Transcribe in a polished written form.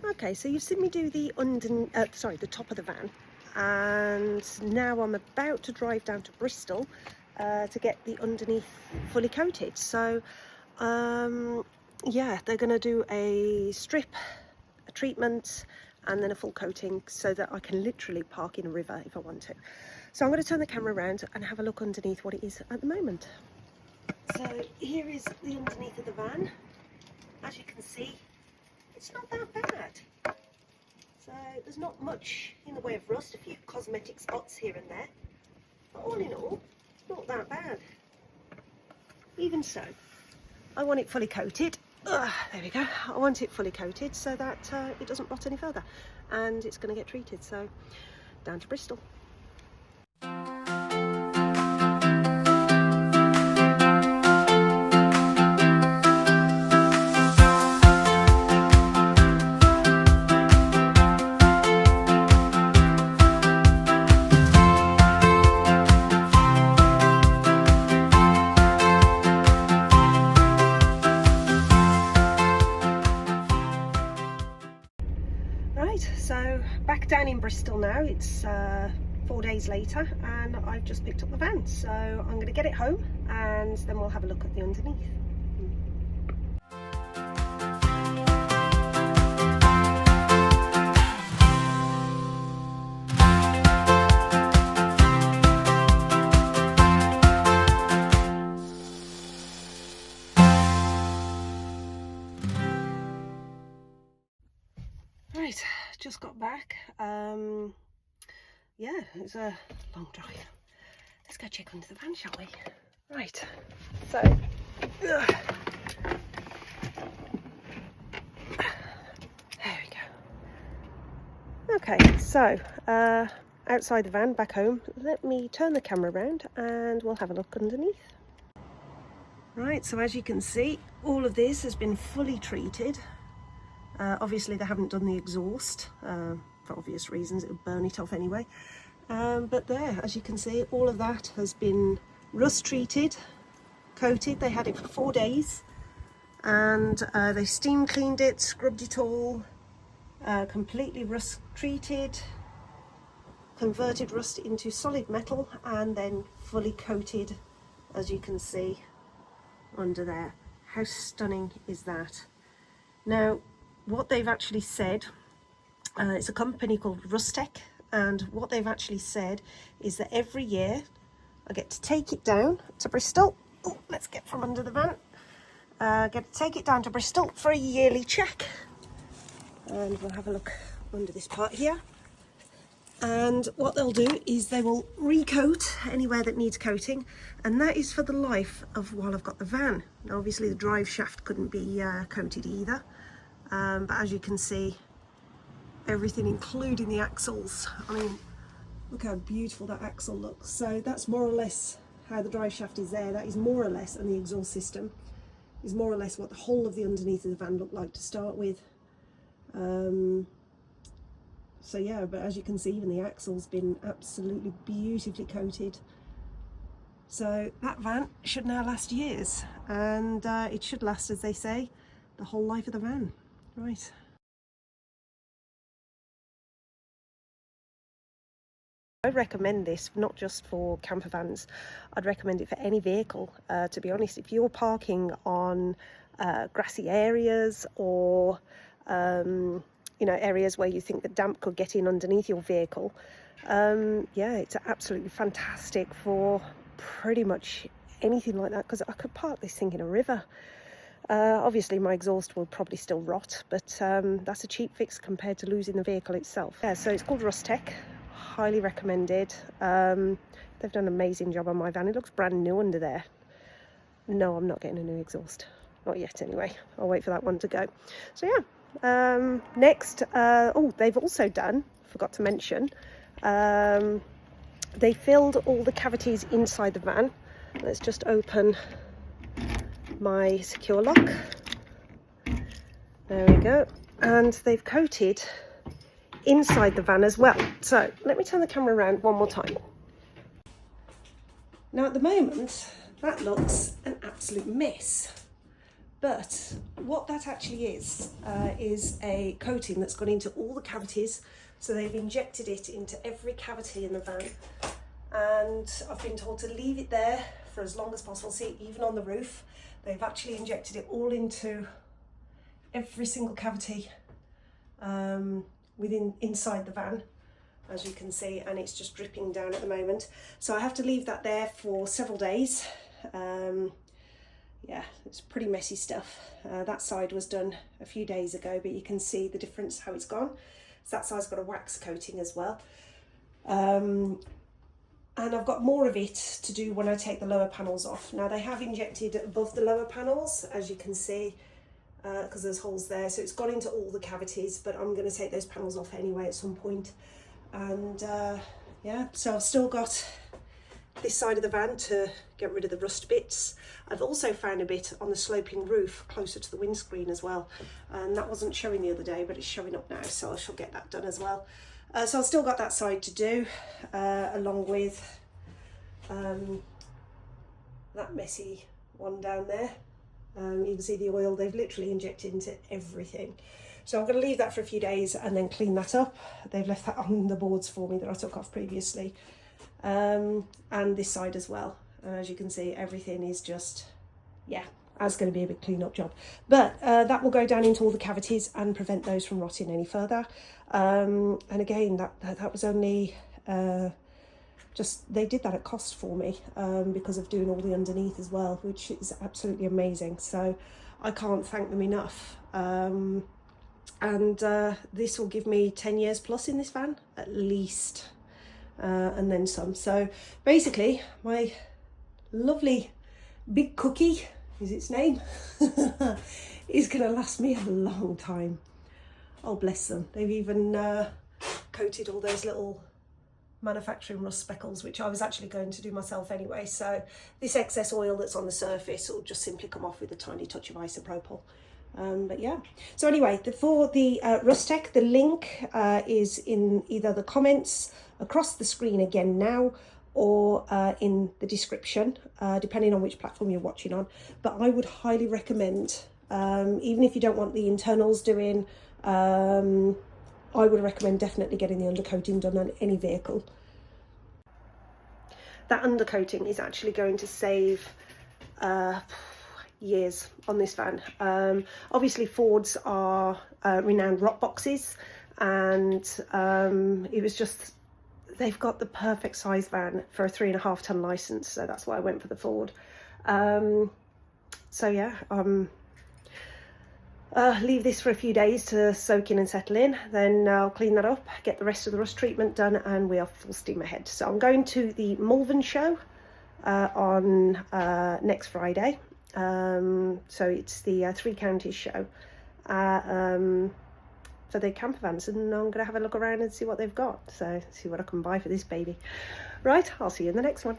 Okay, so you've seen me do the the top of the van, and now I'm about to drive down to Bristol to get the underneath fully coated. So yeah, they're going to do a strip, a treatment, and then a full coating so that I can literally park in a river if I want to. So I'm going to turn the camera around and have a look underneath what it is at the moment. So here is the underneath of the van. As you can see, it's not that bad. So there's not much in the way of rust, a few cosmetic spots here and there, but all in all, not that bad. Even so, I want it fully coated. There we go. I want it fully coated so that it doesn't rot any further, and it's going to get treated. So down to Bristol. So back down in Bristol now. It's 4 days later and I've just picked up the van, so I'm going to get it home and then we'll have a look at the underneath. Right, just got back. Yeah, it was a long drive. Let's go check under the van, shall we? Right, so there we go. Okay, so outside the van, back home, let me turn the camera around and we'll have a look underneath. Right, so as you can see, all of this has been fully treated. Obviously they haven't done the exhaust for obvious reasons, it would burn it off anyway, but there, as you can see, all of that has been rust treated, coated. They had it for 4 days and they steam cleaned it, scrubbed it all, completely rust treated, converted rust into solid metal, and then fully coated, as you can see under there. How stunning is that? Now what they've actually said, it's a company called Rustec, and what they've actually said is that every year I get to take it down to Bristol. Oh, let's get from under the van. Get to take it down to Bristol for a yearly check, and we'll have a look under this part here. And what they'll do is they will recoat anywhere that needs coating, and that is for the life of while I've got the van. Now obviously the drive shaft couldn't be coated either. But as you can see, everything including the axles, I mean, look how beautiful that axle looks. So that's more or less how the drive shaft is there. That is more or less, and the exhaust system is more or less what the whole of the underneath of the van looked like to start with. So yeah, but as you can see, even the axle's been absolutely beautifully coated. So that van should now last years, and it should last, as they say, the whole life of the van. Right. I'd recommend this not just for camper vans, I'd recommend it for any vehicle, to be honest. If you're parking on grassy areas or you know, areas where you think that damp could get in underneath your vehicle, yeah, it's absolutely fantastic for pretty much anything like that, because I could park this thing in a river. Obviously my exhaust will probably still rot, but that's a cheap fix compared to losing the vehicle itself. Yeah, so it's called Rustec, highly recommended. They've done an amazing job on my van. It looks brand new under there. No, I'm not getting a new exhaust, not yet anyway. I'll wait for that one to go. So yeah, next, oh, they've also done, forgot to mention, they filled all the cavities inside the van. Let's just open my secure lock. There we go. And they've coated inside the van as well. So let me turn the camera around one more time. Now at the moment that looks an absolute mess, but But what that actually is a coating that's gone into all the cavities. So they've injected it into every cavity in the van, and I've been told to leave it there for as long as possible. See, even on the roof, they've actually injected it all into every single cavity inside the van, as you can see, and it's just dripping down at the moment. So I have to leave that there for several days. Yeah, it's pretty messy stuff. That side was done a few days ago, but you can see the difference, how it's gone. So that side's got a wax coating as well. And I've got more of it to do when I take the lower panels off. Now they have injected above the lower panels, as you can see, because there's holes there. So it's gone into all the cavities, but I'm going to take those panels off anyway at some point. And yeah, so I've still got this side of the van to get rid of the rust bits. I've also found a bit on the sloping roof closer to the windscreen as well, and that wasn't showing the other day, but it's showing up now, so I shall get that done as well. So I've still got that side to do, along with that messy one down there. You can see the oil they've literally injected into everything. So I'm going to leave that for a few days and then clean that up. They've left that on the boards for me that I took off previously. And this side as well. And as you can see, everything is just, yeah, that's going to be a big clean up job. But that will go down into all the cavities and prevent those from rotting any further. And again, that was only just, they did that at cost for me, because of doing all the underneath as well, which is absolutely amazing. So I can't thank them enough. And this will give me 10 years plus in this van, at least. And then some. So basically my lovely big cookie is its name is going to last me a long time. Oh, bless them. They've even coated all those little manufacturing rust speckles, which I was actually going to do myself anyway. So this excess oil that's on the surface will just simply come off with a tiny touch of isopropyl. But yeah, so anyway, for the Rust Tech, the link is in either the comments across the screen again now, or in the description, depending on which platform you're watching on. But I would highly recommend, even if you don't want the internals doing, I would recommend definitely getting the undercoating done on any vehicle. That undercoating is actually going to save years on this van. Obviously Fords are renowned rock boxes, and it was just, they've got the perfect size van for a 3.5 ton license, so that's why I went for the Ford. So yeah, leave this for a few days to soak in and settle in, then I'll clean that up, get the rest of the rust treatment done, and we are full steam ahead. So I'm going to the Malvern show on next Friday. So it's the Three Counties show for the camper vans, and I'm going to have a look around and see what they've got, so see what I can buy for this baby. Right, I'll see you in the next one.